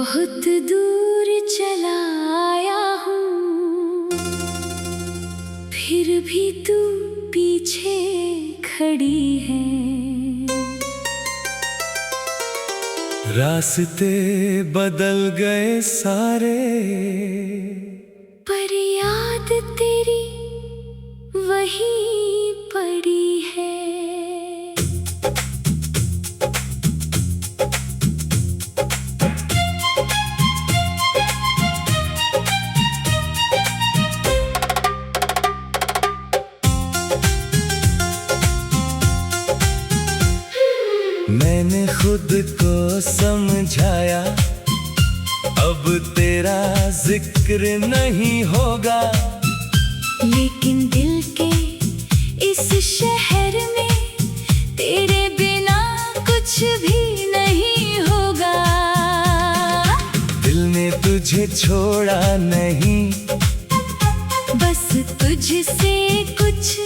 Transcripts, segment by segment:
बहुत दूर चला आया हूँ, फिर भी तू पीछे खड़ी है। रास्ते बदल गए सारे, पर याद तेरी वहीं पड़ी है। मैंने खुद को समझाया, अब तेरा जिक्र नहीं होगा। लेकिन दिल के इस शहर में तेरे बिना कुछ भी नहीं होगा। दिल ने तुझे छोड़ा नहीं, बस तुझसे कुछ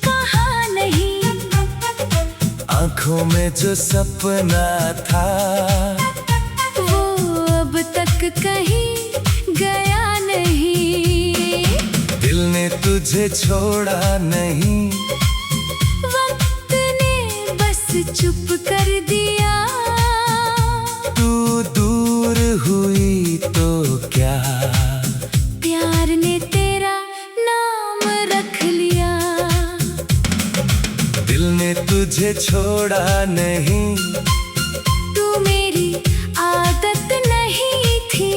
कहा नहीं। आँखों में जो सपना था, वो अब तक कहीं गया नहीं। दिल ने तुझे छोड़ा नहीं, वक्त ने बस चुप कर दिया। तू दूर हुई तो क्या, प्यार ने तेरा नाम रख लिया। दिल ने तुझे छोड़ा नहीं, तू मेरी आदत नहीं थी।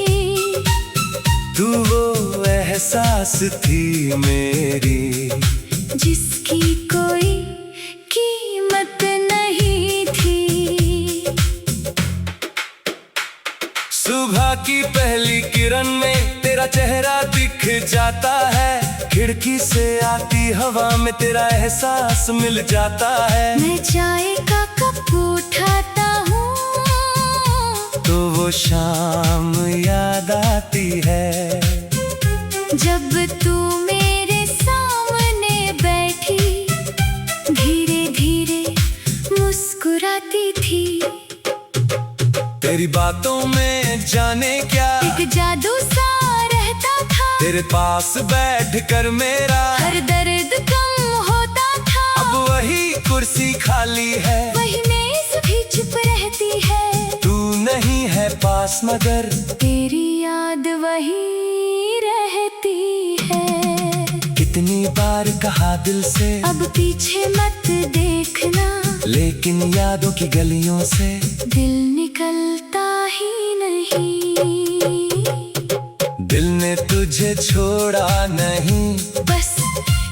तू वो एहसास थी मेरी, जिसकी कोई कीमत नहीं थी। सुबह की पहली किरण में तेरा चेहरा दिख जाता है। खिड़की से आती हवा में तेरा एहसास मिल जाता है। मैं चाय का कप उठाता हूँ तो वो शाम याद आती है, जब तू मेरे सामने बैठी धीरे धीरे मुस्कुराती थी। तेरी बातों में जाने क्या एक जादू सा रहता था, तेरे पास बैठ कर मेरा हर दर्द कम होता था। अब वही कुर्सी खाली है, वही मेज भी चुप रहती है। तू नहीं है पास मगर तेरी याद वही रहती है। कितनी बार कहा दिल से अब पीछे मत देखना, लेकिन यादों की गलियों से दिल निकलता ही नहीं। दिल ने तुझे छोड़ा नहीं, बस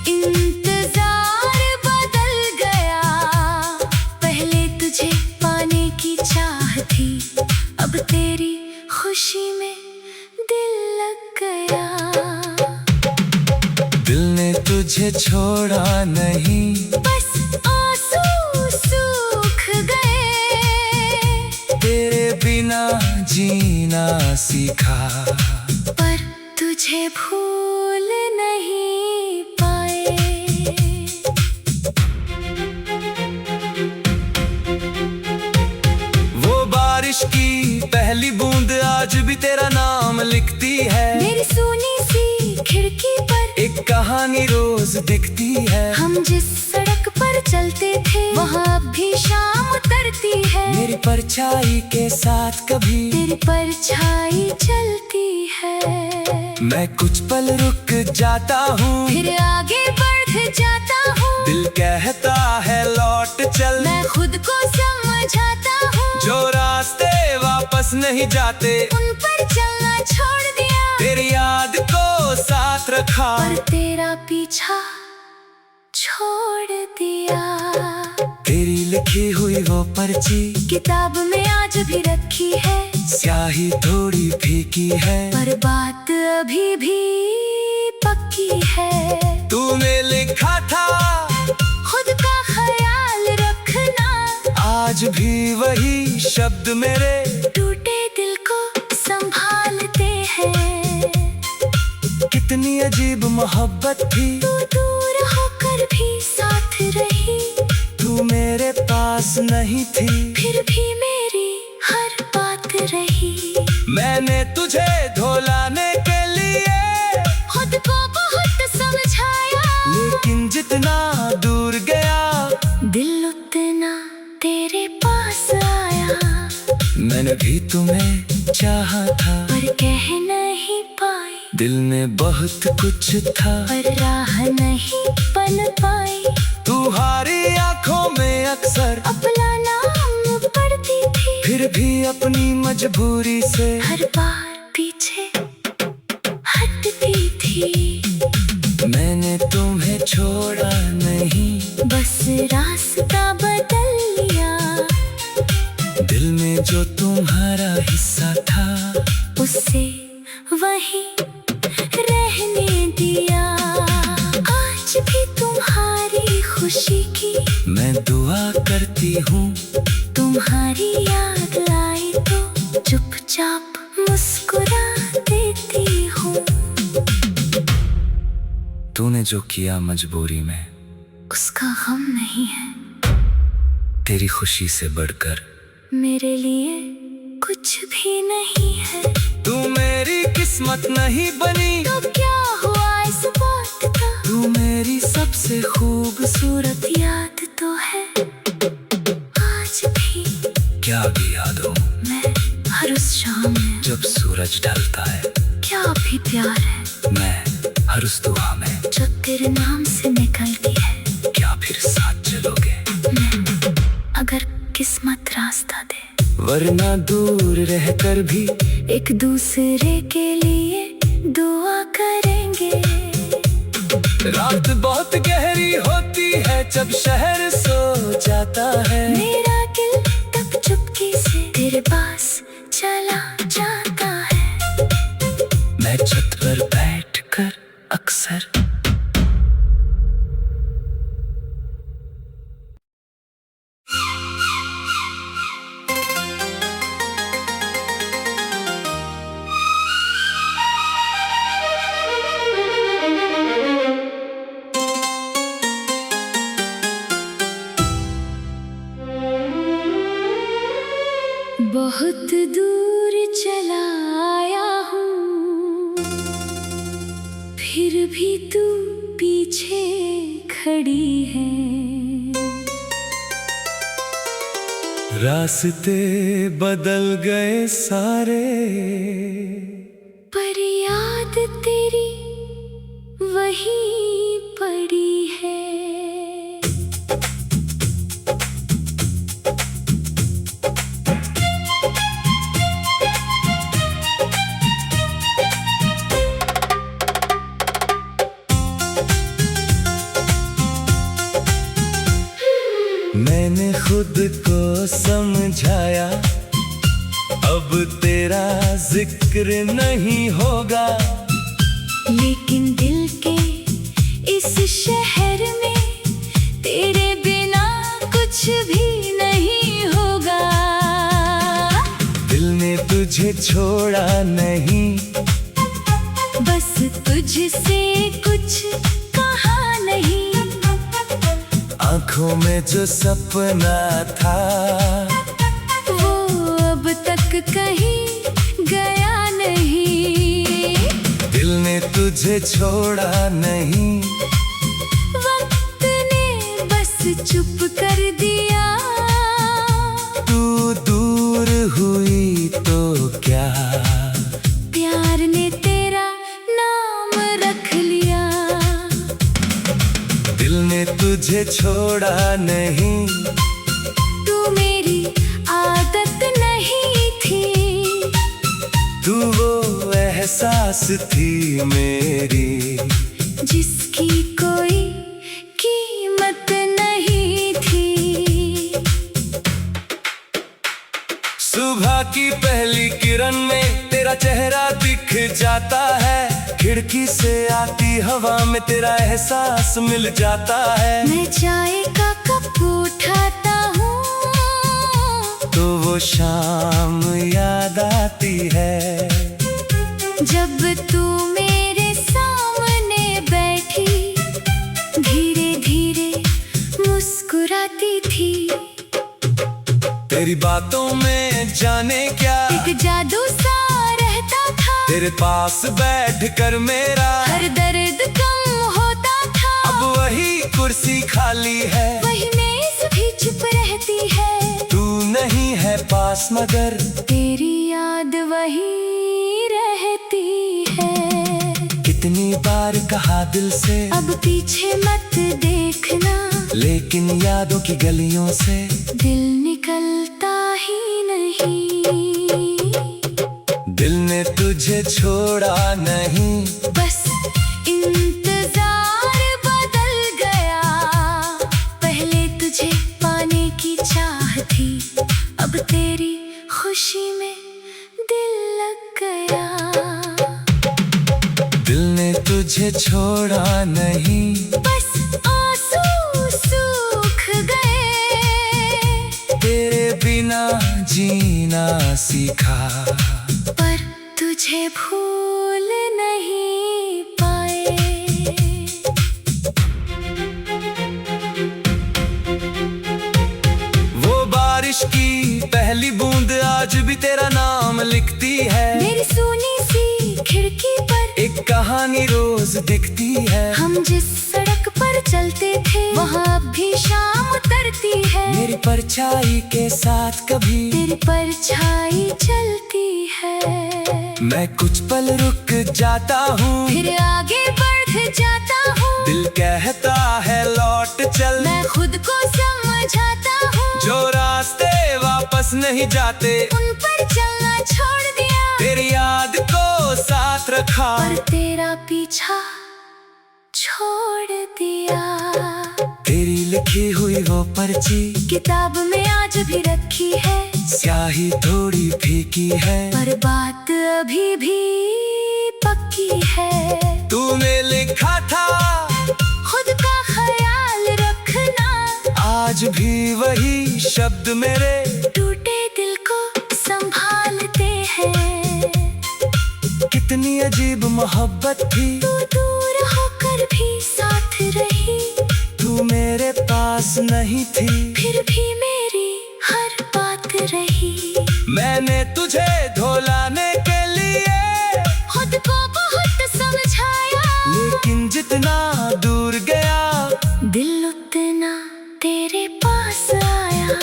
इंतजार बदल गया। पहले तुझे पाने की चाह थी, अब तेरी खुशी में दिल लग गया। दिल ने तुझे छोड़ा नहीं, बस आंसू सूख गए। तेरे बिना जीना सीखा, पर तुझे भूल नहीं पाए। वो बारिश की पहली बूंद आज भी तेरा नाम लिखती है। मेरी सुनी सी खिड़की पर एक कहानी रोज दिखती है। हम जिस सड़क पर चलते थे, वहाँ अब भी शाम उतरती है। मेरी परछाई के साथ कभी तेरी परछाई चलती है। मैं कुछ पल रुक जाता हूँ, फिर आगे बढ़ जाता हूँ। दिल कहता है लौट चल। मैं खुद को समझाता हूँ, जो रास्ते वापस नहीं जाते उन पर चलना छोड़ दिया। तेरी याद को साथ रखा, पर तेरा पीछा छोड़ दिया। तेरी लिखी हुई वो पर्ची किताब में आज भी रखी है। स्याही थोड़ी फीकी है, पर बात अभी भी पक्की है। तूने लिखा था खुद का ख्याल रखना, आज भी वही शब्द मेरे टूटे दिल को संभालते हैं। कितनी अजीब मोहब्बत थी, तू दूर होकर भी साथ रही। तू मेरे पास नहीं थी, फिर भी मेरी हर बात रही। मैं मैंने तुझे धोलाने के लिए खुद को बहुत समझाया, लेकिन जितना दूर गया दिल उतना तेरे पास आया। मैंने भी तुम्हें चाहा था, पर कह नहीं पाई, दिल में बहुत कुछ था, पर राह नहीं बन पाई। तुम्हारी आंखों में अक्सर अपना नाम पढ़ती थी, फिर भी अपनी मजबूरी से हर बार पीछे हटती थी। मैंने तुम्हें छोड़ा नहीं, बस रास्ता बदल लिया। दिल में जो तुम्हारा हिस्सा था उसे वहीं रहने दिया। आज भी तुम्हारी खुशी की मैं दुआ करती हूँ, तुम्हारी याद आई तो चुपचाप मुस्कुरा देती हूँ। तूने जो किया मजबूरी में, उसका गम नहीं है, तेरी खुशी से बढ़कर मेरे लिए कुछ भी नहीं है। तू मेरी किस्मत नहीं बनी तो क्या हुआ इस बात का, तू मेरी सबसे खूबसूरत याद तो है आज भी। क्या भी याद हो मैं हर उस शाम में जब सूरज ढलता है, क्या भी प्यार है मैं हर उस दुआ में जो तेरे नाम से निकलती है। क्या फिर साथ चलोगे मैं अगर किस्मत रास्ता दे, वरना दूर रहकर भी एक दूसरे के लिए दुआ करेंगे। रात बहुत गहरी होती है जब शहर सो जाता है, मेरा दिल तब चुपके से तेरे पास चला जाता है। मैं छत पर बैठकर अक्सर बहुत दूर चला आया हूँ, फिर भी तू पीछे खड़ी है। रास्ते बदल गए सारे, पर याद तेरी वहीं पड़ी है। मैंने खुद को समझाया, अब तेरा जिक्र नहीं होगा, लेकिन दिल के इस शहर में तेरे बिना कुछ भी नहीं होगा। दिल ने तुझे छोड़ा नहीं, बस तुझसे कुछ कहा नहीं। आंखों में जो सपना था वो अब तक कहीं गया नहीं। दिल ने तुझे छोड़ा नहीं, वक्त ने बस चुप कर दिया। तू दूर हुई तो क्या, प्यार ने तेरा नाम रख लिया। दिल ने तुझे छोड़ा नहीं, तू मेरी आदत नहीं थी, तू वो एहसास थी मेरी, जिसकी कोई कीमत नहीं थी। सुबह की पहली किरण में तेरा चेहरा दिख जाता है, खिड़की से आती हवा में तेरा एहसास मिल जाता है। मैं चाय का कप उठाता हूँ तो वो शाम याद आती है, जब तू मेरे सामने बैठी धीरे धीरे मुस्कुराती थी। तेरी बातों में जाने क्या एक जादू सा रह तेरे पास बैठ कर मेरा हर दर्द कम होता था। अब वही कुर्सी खाली है, वही मेज भी चुप रहती है। तू नहीं है पास मगर तेरी याद वही रहती है। कितनी बार कहा दिल से अब पीछे मत देखना, लेकिन यादों की गलियों से दिल निकलता ही नहीं। दिल ने तुझे छोड़ा नहीं, बस इंतजार बदल गया। पहले तुझे पाने की चाह थी, अब तेरी खुशी में दिल लग गया। दिल ने तुझे छोड़ा नहीं, बस आंसू सूख गए। तेरे बिना जीना सीखा, पर तुझे भूल नहीं पाए। वो बारिश की पहली बूंद आज भी तेरा नाम लिखती है। मेरी सुनी सी खिड़की पर एक कहानी रोज दिखती है। हम जिस सड़क पर चलते थे, वहाँ अब भी शाम उतरती है। मेरी परछाई के साथ कभी तेरी परछाई चलती है। मैं कुछ पल रुक जाता हूँ, फिर आगे बढ़ जाता हूँ। दिल कहता है लौट चल। मैं खुद को समझाता हूँ, जो रास्ते वापस नहीं जाते उन पर चलना छोड़ दिया। तेरी याद को साथ रखा, पर तेरा पीछा छोड़ दिया। तेरी लिखी हुई वो पर्ची किताब में आज भी रखी है। स्याही थोड़ी फीकी है, पर बात अभी भी पक्की है। तूने लिखा था खुद का ख्याल रखना, आज भी वही शब्द मेरे टूटे दिल को संभालते हैं। कितनी अजीब मोहब्बत थी, तू दूर होकर भी साथ रही। तू मेरे पास नहीं थी, फिर भी मेरी हर बात रही। मैंने तुझे धोलाने के लिए खुद को बहुत समझाया, लेकिन जितना दूर गया दिल उतना तेरे पास आया।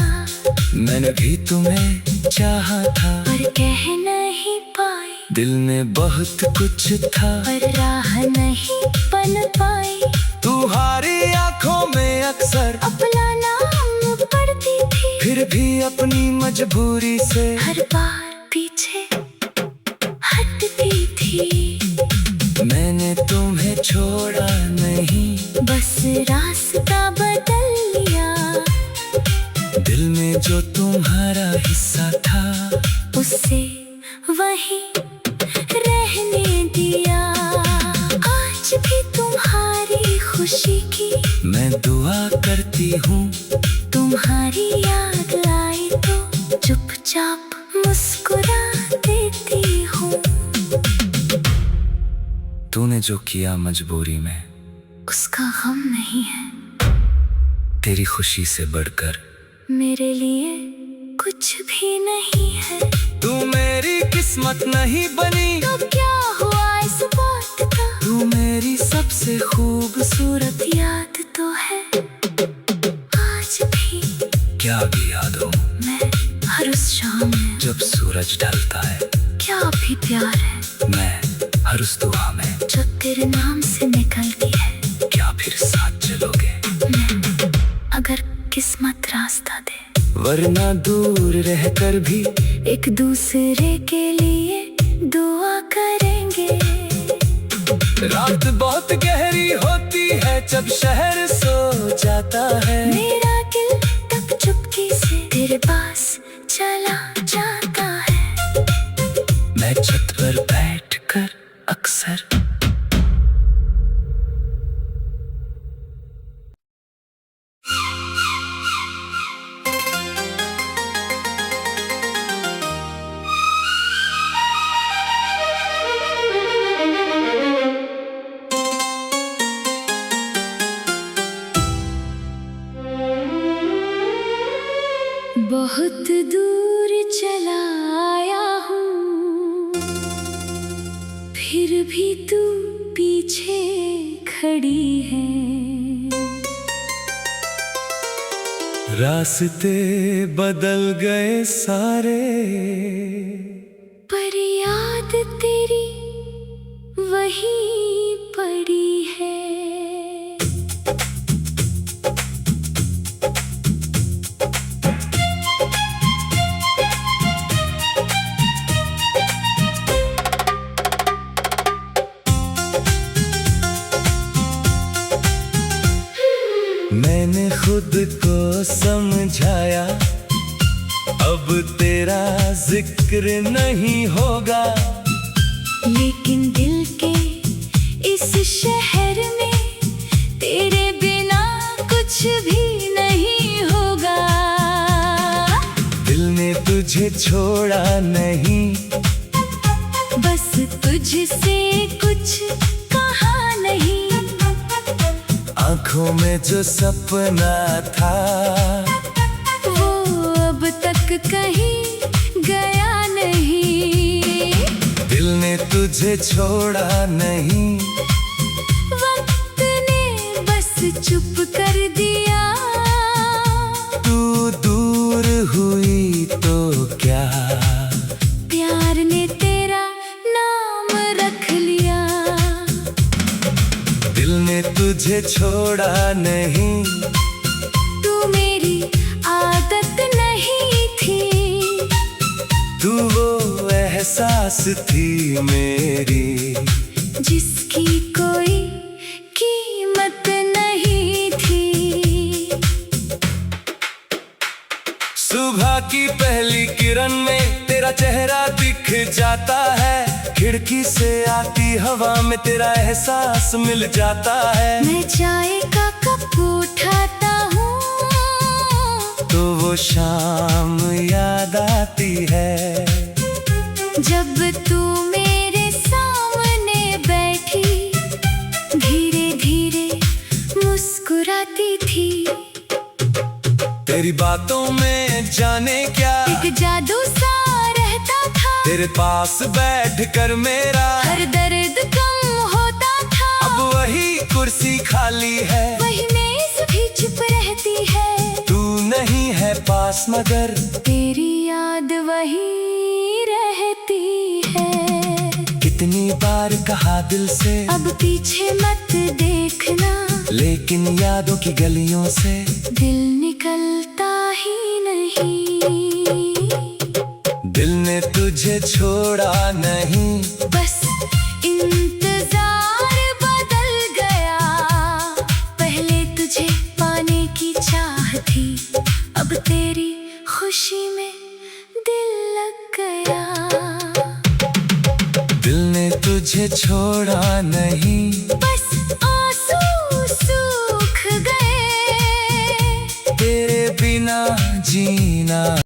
मैंने भी तुम्हें चाहा था, पर कह नहीं पाई। दिल में बहुत कुछ था, पर राह नहीं बन पाई। तुम्हारी आंखों में अक्सर अपना नाम पढ़ती थी, फिर भी अपनी मजबूरी से हर बार पीछे हटती थी। मैंने तुम्हें छोड़ा नहीं, बस रास्ता बदल लिया। दिल में जो तुम्हारा हिस्सा था उससे वही रहने दिया। आज भी तुम्हारी खुशी की मैं दुआ करती हूँ, तुम्हारी याद आई तो चुपचाप मुस्कुरा देती हूँ। तूने जो किया मजबूरी में, उसका गम नहीं है। तेरी खुशी से बढ़कर मेरे लिए कुछ भी नहीं है। तू मेरी किस्मत नहीं बनी, तो क्या हुआ इस बात का? तू मेरी सबसे खूबसूरत याद तो है आज भी। क्या भी याद हो, मैं हर उस शाम में जब सूरज ढलता है, क्या भी प्यार है मैं हर उस दुआ में जो तेरे नाम से निकलती है। क्या फिर साथ चलोगे? मैं अगर किस्मत रास्ता दे, वरना दूर रहकर भी एक दूसरे के लिए दुआ करेंगे। रात बहुत गहरी होती है जब शहर सो जाता है। मेरा दिल तब चुपके से तेरे पास चला जाता है। मैं छत पर बैठकर अक्सर बहुत दूर चला आया हूँ, फिर भी तू पीछे खड़ी है। रास्ते बदल गए सारे, पर याद तेरी वही पड़ी है। मैंने खुद को समझाया, अब तेरा जिक्र नहीं होगा। लेकिन दिल के इस शहर में तेरे बिना कुछ भी नहीं होगा। दिल ने तुझे छोड़ा नहीं, बस तुझसे कुछ कहा नहीं। आंखों में जो सपना था वो अब तक कहीं गया नहीं। दिल ने तुझे छोड़ा नहीं, वक्त ने बस चुप कर दिया। तू दूर हुई तो क्या, प्यार ने तेरा नाम रख लिया। दिल ने तुझे छोड़ा नहीं, तू मेरी आदत नहीं थी। तू वो एहसास थी मेरी, जिसकी कोई कीमत नहीं थी। सुबह की पहली किरण में तेरा चेहरा दिख जाता है। खिड़की से आती हवा में तेरा एहसास मिल जाता है। मैं चाय का कप उठाता हूँ तो वो शाम याद आती है, जब तू मेरे सामने बैठी धीरे धीरे मुस्कुराती थी। तेरी बातों में जाने क्या एक जादू सा रहता था। तेरे पास बैठ कर मेरा हर दर्द कम होता था। अब वही कुर्सी खाली है, वही मेज भी चुप रहती है। तू नहीं है पास मगर तेरी याद वही रहती है। कितनी बार कहा दिल से अब पीछे मत देखना, लेकिन यादों की गलियों से दिल निकलता ही नहीं। दिल ने तुझे छोड़ा नहीं, बस इंतजार बदल गया। पहले तुझे पाने की चाह थी, अब तेरी खुशी में दिल लग गया। दिल ने तुझे छोड़ा नहीं, बस आंसू सूख गए। तेरे बिना जीना